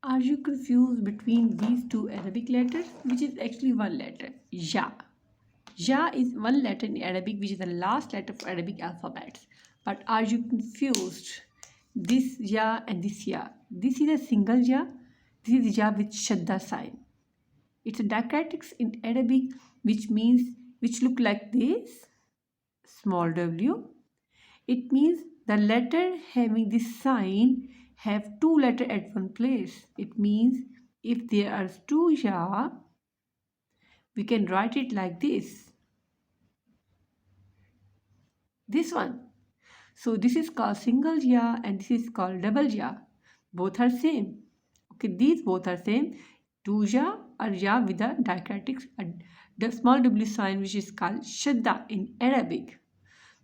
Are you confused between these two Arabic letters, which is actually one letter? Ya. Ya is one letter in Arabic, which is the last letter of Arabic alphabets. But are you confused? This ya and this ya. This is a single ya. This is ya with shadda sign. It's a diacritics in Arabic, which look like this, small w. It means the letter having this sign have two letters at one place. It means if there are two ya, we can write it like this. This one. So this is called single ya and this is called double ya. Both are same. Okay, these both are same. Two ya or ya with the diacritics, the small w sign, which is called shadda in Arabic.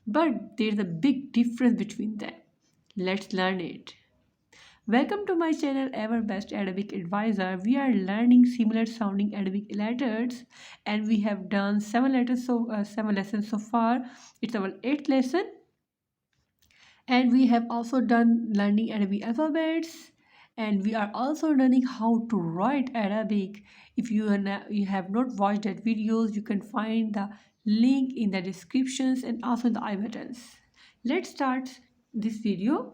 But there's a big difference between them. Let's learn it. Welcome to my channel, Ever Best Arabic Advisor. We are learning similar sounding Arabic letters and we have done 7 lessons so far. It's our 8th lesson. And we have also done learning Arabic alphabets, and we are also learning how to write Arabic. If you have not watched that videos, you can find the link in the descriptions and also in the I buttons. Let's start this video.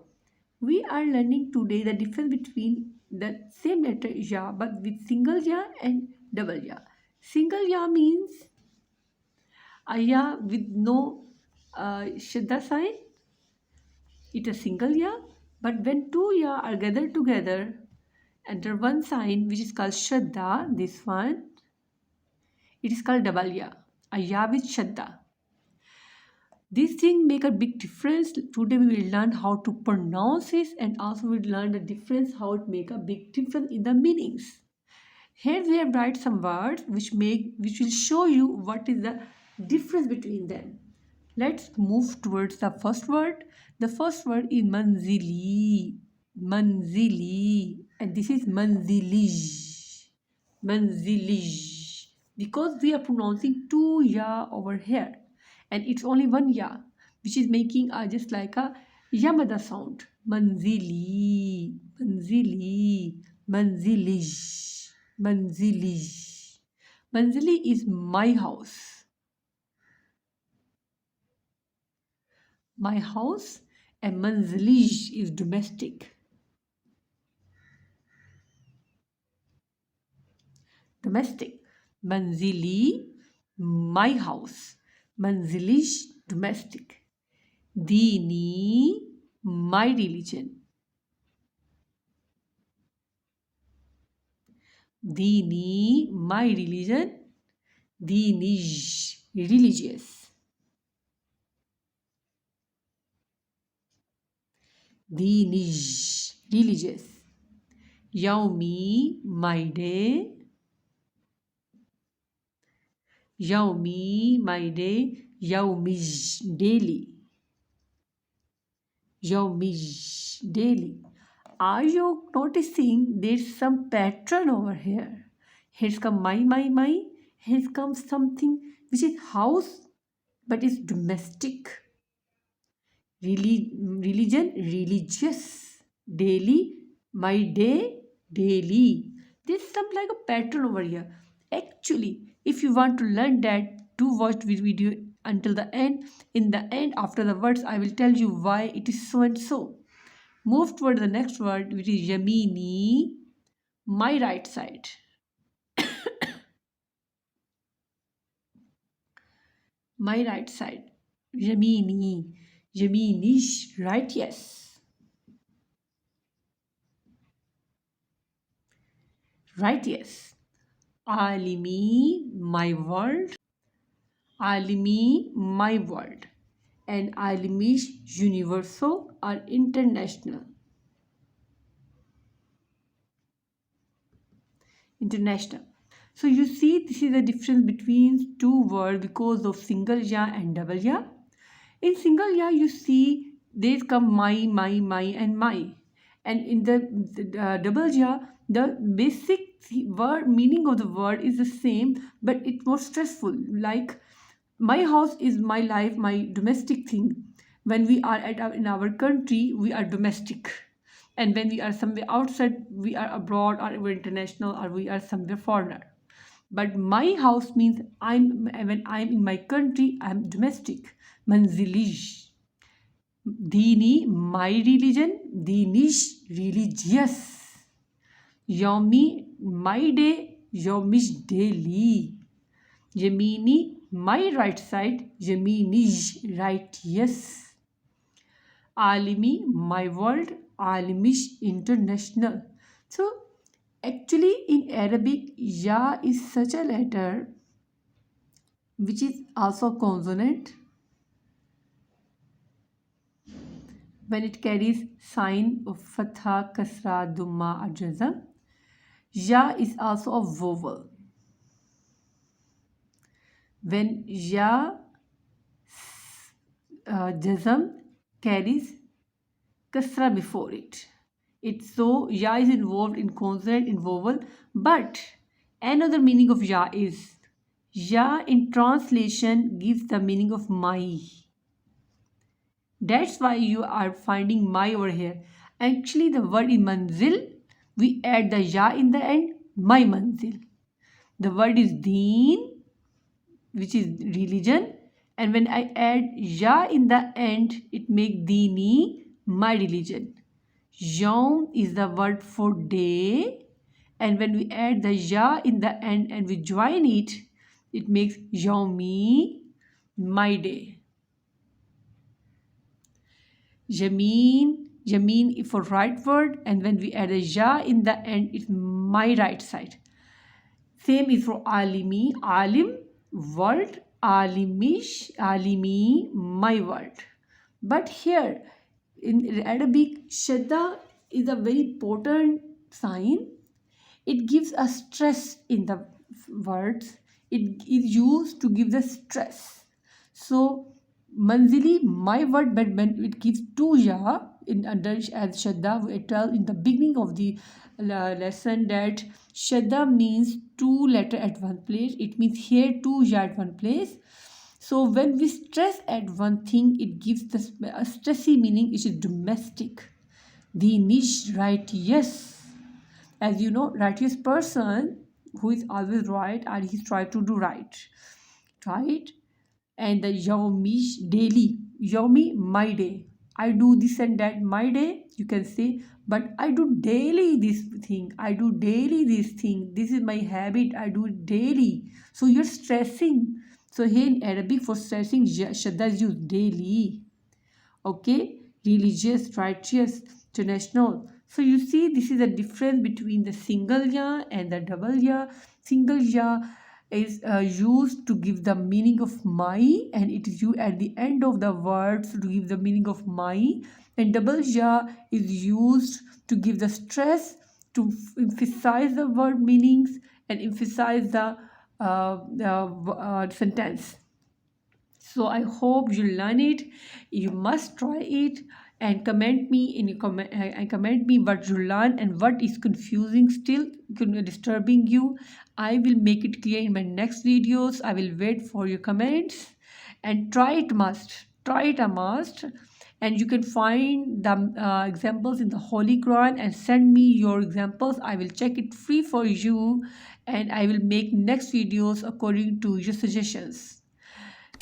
We are learning today the difference between the same letter ya but with single ya and double ya. Single ya means a ya with no shadda sign. It's a single ya, but when two ya are gathered together under one sign, which is called shadda, this one, it is called double ya, a ya with shadda. These things make a big difference. Today we will learn how to pronounce this and also we will learn the difference, how it make a big difference in the meanings. Here we have write some words which will show you what is the difference between them. Let's move towards the first word. The first word is manzili. Manzili. And this is manzilij. Manzilij. Because we are pronouncing two ya over here. And it's only one ya, which is making just like a yamada sound. Manzili. Manzili. Manzilij. Manzilij. Manzili is my house. My house, and manzilij is domestic. Domestic. Manzili, my house. Manzilij, domestic. Dini, my religion. Dini, my religion. Dinij, religious. Dinij, religious. Yaumi, my day. Yaumi, my day. Yaumij, daily. Yaumij, daily. Are you noticing there's some pattern over here? Here's come my. Here's comes something which is house but is domestic. Religion, religious. Daily, my day, daily. There's some like a pattern over here. Actually, if you want to learn that, do watch this video until the end. In the end, after the words, I will tell you why it is so and so. Move toward the next word, which is yamini, my right side. My right side. Yamini. Yaminish, right? Yes. Right, yes. Alimi, my world. Alimi, my world. And Alimish, universal or international. International. So you see, this is the difference between two words because of single ya and double ya. In single ya, you see there come my, and my. And in the double ya, the basic word meaning of the word is the same, but it's more stressful. Like my house is my life, my domestic thing. When we are in our country, we are domestic. And when we are somewhere outside, we are abroad or we're international or we are somewhere foreigner. But my house means when I'm in my country, I'm domestic. Manzilish. Dini, my religion. Dinish, religious. Yomi, my day. Yomish, daily. Yamini, my right side. Yaminish, right, yes. Alimi, my world. Alimish, international. So, actually, in Arabic, Ya is such a letter which is also consonant when it carries sign of fatha, kasra, dumma, or jazm. Ya is also a vowel. When ya jazm carries kasra before it. It's so ya is involved in consonant in vowel, but another meaning of ya is ya in translation gives the meaning of my. That's why you are finding my over here. Actually, the word in manzil, we add the ya in the end, my manzil. The word is deen, which is religion, and when I add ya in the end, it makes dini, my religion. Yom is the word for day, and when we add the ya in the end and we join it, it makes yomi, my day. Jameen for right word, and when we add a ya in the end, it's my right side. Same is for alimi, alim, world, alimish, alimi, my world. But here in Arabic, shadda is a very important sign. It gives a stress in the words. It is used to give the stress. So manzili, my word, but when it gives two ya in under as shadda, we tell in the beginning of the lesson that shadda means two letter at one place. It means here two ya at one place. So when we stress at one thing, it gives the a stressy meaning. It is domestic. The niche, right? Yes. As you know, righteous person who is always right and he's trying to do right? And the yomi, daily, yomi, my day. I do this and that, my day, you can say, but I do daily this thing. I do daily this thing. This is my habit. I do it daily. So you're stressing. So here in Arabic for stressing, shadda is used daily. Okay, religious, righteous, international. So you see, this is a difference between the single ya and the double ya. Single ya is used to give the meaning of my, and it is used at the end of the words to give the meaning of my. And double ya is used to give the stress, to emphasize the word meanings and emphasize the sentence. So I hope you learn it. You must try it and comment me in your comment me what you learn and what is confusing still disturbing you. I will make it clear in my next videos. I will wait for your comments and try it must. Try it a must. And you can find the examples in the Holy Quran and send me your examples. I will check it free for you and I will make next videos according to your suggestions.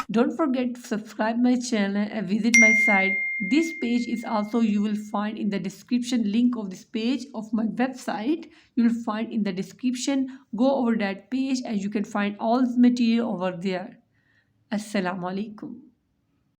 Don't forget to subscribe my channel and visit my site. This page is also you will find in the description, link of this page of my website. You will find in the description. Go over that page and you can find all the material over there. Assalamu alaikum.